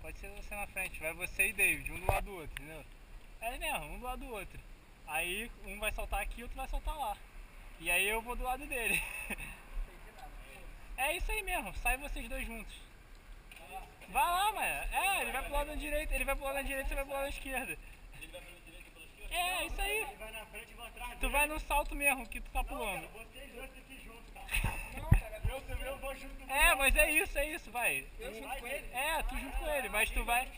pode ser você na frente. Vai você e David, um do lado do outro, entendeu? É mesmo, um do lado do outro. Aí um vai saltar aqui e outro vai saltar lá. E aí eu vou do lado dele. É isso aí mesmo, sai vocês dois juntos. Vai lá, mano. É, ele vai pro lado da direita, ele vai pro lado da direita e você vai pro lado da esquerda. Ele vai pela direita e pela esquerda? É, isso aí. Ele vai na frente e vai atrás dele. Tu vai no salto mesmo que tu tá pulando. Cara, vocês dois aqui juntos, cara. Não, cara, eu vou junto com É, mas é isso, vai. Eu junto com ele? É, tu junto com ele, mas tu vai.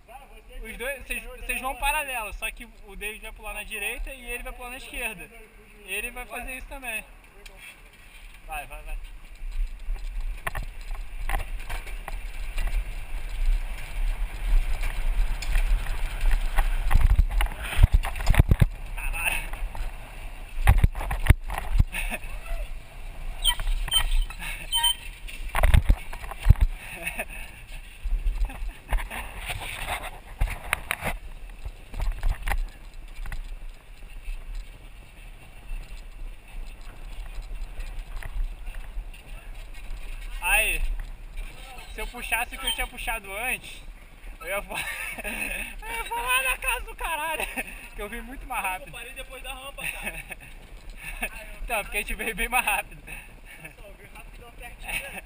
Vai, vocês Os dois, vocês vão paralelo, só que o David vai pular na direita e ele vai pular na esquerda. Ele vai fazer isso também. Vai. Caralho. Aí, se eu puxasse o que eu tinha puxado antes, eu ia lá na casa do caralho, que eu vim muito mais rápido. Eu parei depois da rampa, cara. Então, porque a gente veio bem mais rápido. Eu vi rapidão certinho.